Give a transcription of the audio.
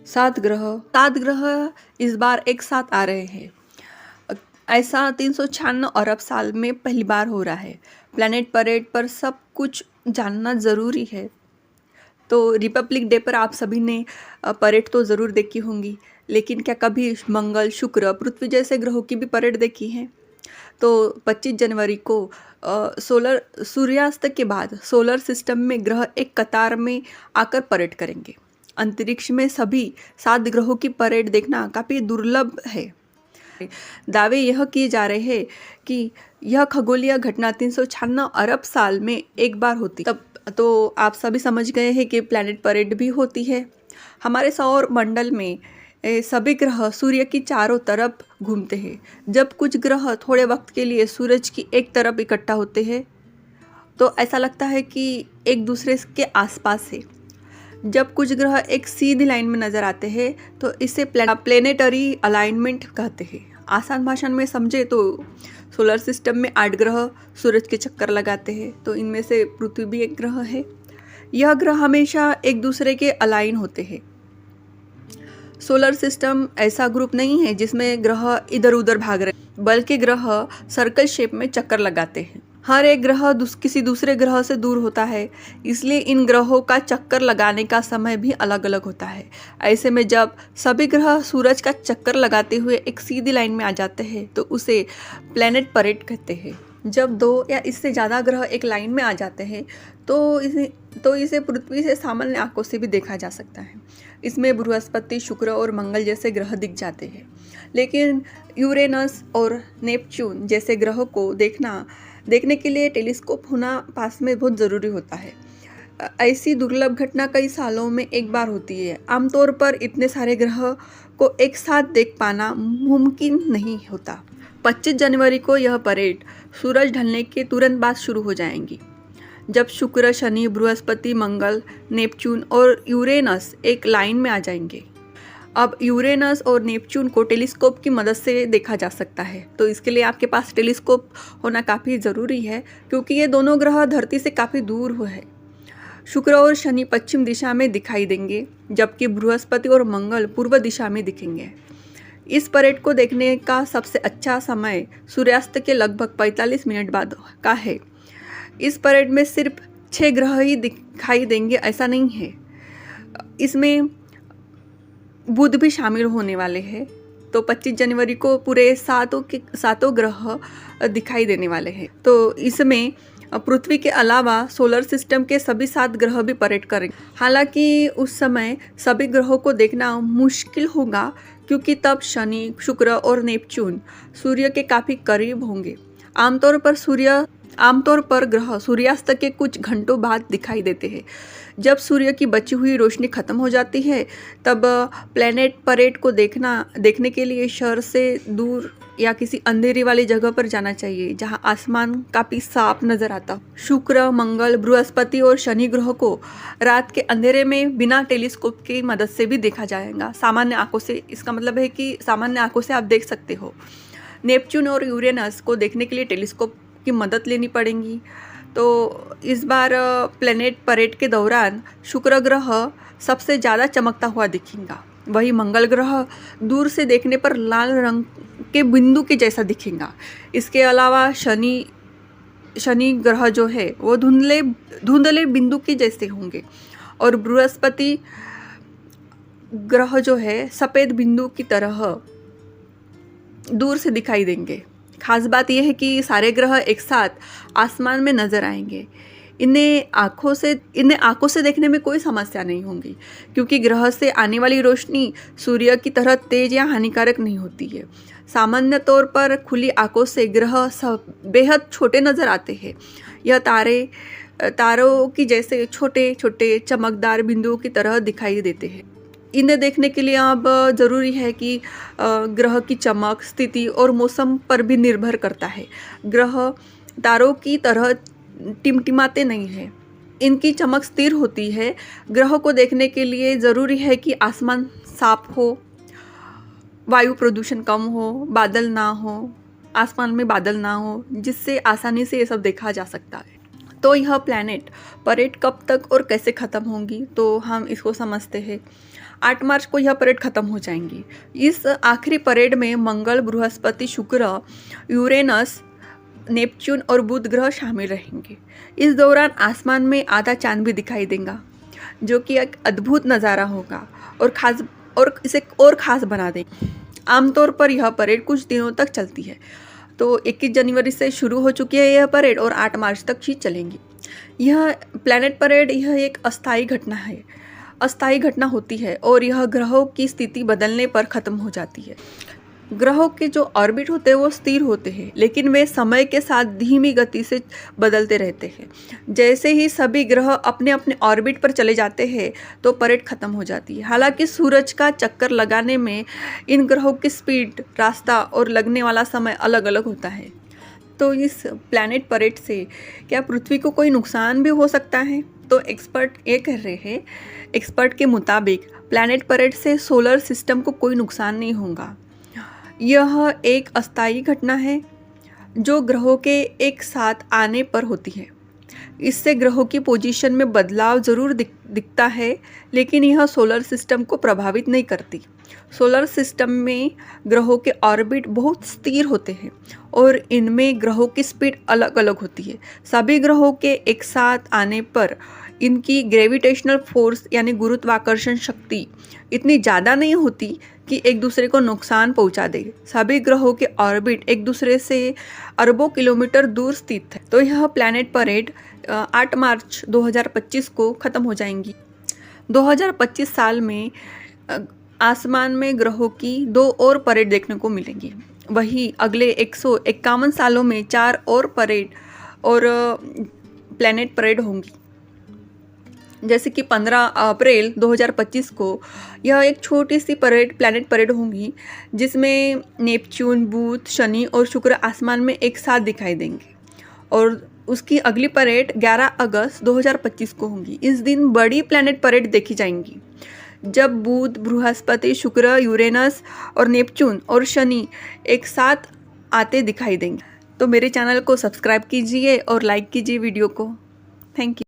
सात ग्रह इस बार एक साथ आ रहे हैं। ऐसा 396 अरब साल में पहली बार हो रहा है। प्लैनेट परेड पर सब कुछ जानना ज़रूरी है। तो रिपब्लिक डे पर आप सभी ने परेड तो ज़रूर देखी होंगी, लेकिन क्या कभी मंगल, शुक्र, पृथ्वी जैसे ग्रहों की भी परेड देखी है? तो 25 जनवरी को सूर्यास्त के बाद सोलर सिस्टम में ग्रह एक कतार में आकर परेड करेंगे। अंतरिक्ष में सभी 7 ग्रहों की परेड देखना काफ़ी दुर्लभ है। दावे यह किए जा रहे हैं कि यह खगोलीय घटना 396 अरब साल में एक बार होती। तब तो आप सभी समझ गए हैं कि प्लैनेट परेड भी होती है। हमारे सौर मंडल में सभी ग्रह सूर्य की चारों तरफ घूमते हैं। जब कुछ ग्रह थोड़े वक्त के लिए सूरज की एक तरफ इकट्ठा होते हैं तो ऐसा लगता है कि एक दूसरे के आसपास है। जब कुछ ग्रह एक सीधी लाइन में नजर आते हैं तो इसे प्लेनेटरी अलाइनमेंट कहते हैं। आसान भाषा में समझे तो सोलर सिस्टम में 8 ग्रह सूरज के चक्कर लगाते हैं, तो इनमें से पृथ्वी भी एक ग्रह है। यह ग्रह हमेशा एक दूसरे के अलाइन होते हैं। सोलर सिस्टम ऐसा ग्रुप नहीं है जिसमें ग्रह इधर उधर भाग रहे, बल्कि ग्रह सर्कल शेप में चक्कर लगाते हैं। हर एक ग्रह किसी दूसरे ग्रह से दूर होता है, इसलिए इन ग्रहों का चक्कर लगाने का समय भी अलग अलग होता है। ऐसे में जब सभी ग्रह सूरज का चक्कर लगाते हुए एक सीधी लाइन में आ जाते हैं तो उसे प्लैनेट परेड कहते हैं। जब 2 या इससे ज़्यादा ग्रह एक लाइन में आ जाते हैं तो इसे पृथ्वी से सामान्य आंखों से भी देखा जा सकता है। इसमें बृहस्पति, शुक्र और मंगल जैसे ग्रह दिख जाते हैं, लेकिन यूरेनस और नेपच्यून जैसे ग्रहों को देखने के लिए टेलीस्कोप होना पास में बहुत ज़रूरी होता है। ऐसी दुर्लभ घटना कई सालों में एक बार होती है। आमतौर पर इतने सारे ग्रह को एक साथ देख पाना मुमकिन नहीं होता। 25 जनवरी को यह परेड सूरज ढलने के तुरंत बाद शुरू हो जाएंगी, जब शुक्र, शनि, बृहस्पति, मंगल, नेपच्यून और यूरेनस एक लाइन में आ जाएंगे। अब यूरेनस और नेपच्यून को टेलीस्कोप की मदद से देखा जा सकता है, तो इसके लिए आपके पास टेलीस्कोप होना काफ़ी ज़रूरी है, क्योंकि ये दोनों ग्रह धरती से काफ़ी दूर है। शुक्र और शनि पश्चिम दिशा में दिखाई देंगे, जबकि बृहस्पति और मंगल पूर्व दिशा में दिखेंगे। इस परेड को देखने का सबसे अच्छा समय सूर्यास्त के लगभग 45 मिनट बाद का है। इस परेड में सिर्फ 6 ग्रह ही दिखाई देंगे ऐसा नहीं है, इसमें बुध भी शामिल होने वाले हैं। तो 25 जनवरी को पूरे सातों ग्रह दिखाई देने वाले हैं। तो इसमें पृथ्वी के अलावा सोलर सिस्टम के सभी 7 ग्रह भी परेड करेंगे। हालांकि उस समय सभी ग्रहों को देखना मुश्किल होगा, क्योंकि तब शनि, शुक्र और नेपच्यून सूर्य के काफ़ी करीब होंगे। आमतौर पर ग्रह सूर्यास्त के कुछ घंटों बाद दिखाई देते हैं। जब सूर्य की बची हुई रोशनी खत्म हो जाती है तब प्लैनेट परेड को देखने के लिए शहर से दूर या किसी अंधेरी वाली जगह पर जाना चाहिए, जहां आसमान काफ़ी साफ नजर आता। शुक्र, मंगल, बृहस्पति और शनि ग्रह को रात के अंधेरे में बिना टेलीस्कोप की मदद से भी देखा जाएगा, सामान्य आंखों से। इसका मतलब है कि सामान्य आंखों से आप देख सकते हो। नेपच्यून और यूरेनस को देखने के लिए टेलीस्कोप की मदद लेनी पड़ेगी। तो इस बार प्लैनेट परेड के दौरान शुक्र ग्रह सबसे ज़्यादा चमकता हुआ दिखेगा, वही मंगल ग्रह दूर से देखने पर लाल रंग के बिंदु के जैसा दिखेगा। इसके अलावा शनि ग्रह जो है वो धुंधले बिंदु के जैसे होंगे, और बृहस्पति ग्रह जो है सफ़ेद बिंदु की तरह दूर से दिखाई देंगे। खास बात यह है कि सारे ग्रह एक साथ आसमान में नजर आएंगे। इन्हें आँखों से देखने में कोई समस्या नहीं होगी, क्योंकि ग्रह से आने वाली रोशनी सूर्य की तरह तेज या हानिकारक नहीं होती है। सामान्य तौर पर खुली आँखों से ग्रह सब बेहद छोटे नजर आते हैं। यह तारों की जैसे छोटे छोटे चमकदार बिंदुओं की तरह दिखाई देते हैं। इन्हें देखने के लिए अब ज़रूरी है कि ग्रह की चमक, स्थिति और मौसम पर भी निर्भर करता है। ग्रह तारों की तरह टिमटिमाते नहीं हैं, इनकी चमक स्थिर होती है। ग्रहों को देखने के लिए ज़रूरी है कि आसमान साफ हो, वायु प्रदूषण कम हो, आसमान में बादल ना हो, जिससे आसानी से ये सब देखा जा सकता है। तो यह प्लैनेट परेड कब तक और कैसे ख़त्म होंगी, तो हम इसको समझते हैं। 8 मार्च को यह परेड खत्म हो जाएंगी। इस आखिरी परेड में मंगल, बृहस्पति, शुक्र, यूरेनस, नेपच्यून और बुध ग्रह शामिल रहेंगे। इस दौरान आसमान में आधा चांद भी दिखाई देगा, जो कि एक अद्भुत नज़ारा होगा और इसे और ख़ास बना देगा। आमतौर पर यह परेड कुछ दिनों तक चलती है। तो 21 जनवरी से शुरू हो चुकी है यह परेड और 8 मार्च तक ही चलेंगी। यह प्लैनेट परेड यह एक अस्थायी घटना होती है और यह ग्रहों की स्थिति बदलने पर ख़त्म हो जाती है। ग्रहों के जो ऑर्बिट होते हैं वो स्थिर होते हैं, लेकिन वे समय के साथ धीमी गति से बदलते रहते हैं। जैसे ही सभी ग्रह अपने अपने ऑर्बिट पर चले जाते हैं तो परेड खत्म हो जाती है। हालांकि सूरज का चक्कर लगाने में इन ग्रहों की स्पीड, रास्ता और लगने वाला समय अलग अलग होता है। तो इस प्लैनेट परेड से क्या पृथ्वी को कोई नुकसान भी हो सकता है? तो एक्सपर्ट ये कह रहे हैं, एक्सपर्ट के मुताबिक प्लैनेट परेड से सोलर सिस्टम को कोई नुकसान नहीं होगा। यह एक अस्थायी घटना है जो ग्रहों के एक साथ आने पर होती है। इससे ग्रहों की पोजीशन में बदलाव ज़रूर दिखता है, लेकिन यह सोलर सिस्टम को प्रभावित नहीं करती। सोलर सिस्टम में ग्रहों के ऑर्बिट बहुत स्थिर होते हैं और इनमें ग्रहों की स्पीड अलग अलग होती है। सभी ग्रहों के एक साथ आने पर इनकी ग्रेविटेशनल फोर्स यानी गुरुत्वाकर्षण शक्ति इतनी ज़्यादा नहीं होती कि एक दूसरे को नुकसान पहुंचा दे। सभी ग्रहों के ऑर्बिट एक दूसरे से अरबों किलोमीटर दूर स्थित है। तो यह प्लैनेट परेड 8 मार्च 2025 को ख़त्म हो जाएंगी। 2025 साल में आसमान में ग्रहों की 2 और परेड देखने को मिलेंगी। वही अगले 151 सालों में 4 और परेड और प्लैनेट परेड होंगी। जैसे कि 15 अप्रैल 2025 को यह एक छोटी सी प्लैनेट परेड होंगी, जिसमें नेपच्यून, बुध, शनि और शुक्र आसमान में एक साथ दिखाई देंगे। और उसकी अगली परेड 11 अगस्त 2025 को होंगी। इस दिन बड़ी प्लैनेट परेड देखी जाएंगी, जब बुध, बृहस्पति, शुक्र, यूरेनस और नेपच्यून और शनि एक साथ आते दिखाई देंगे। तो मेरे चैनल को सब्सक्राइब कीजिए और लाइक कीजिए वीडियो को। Thank you.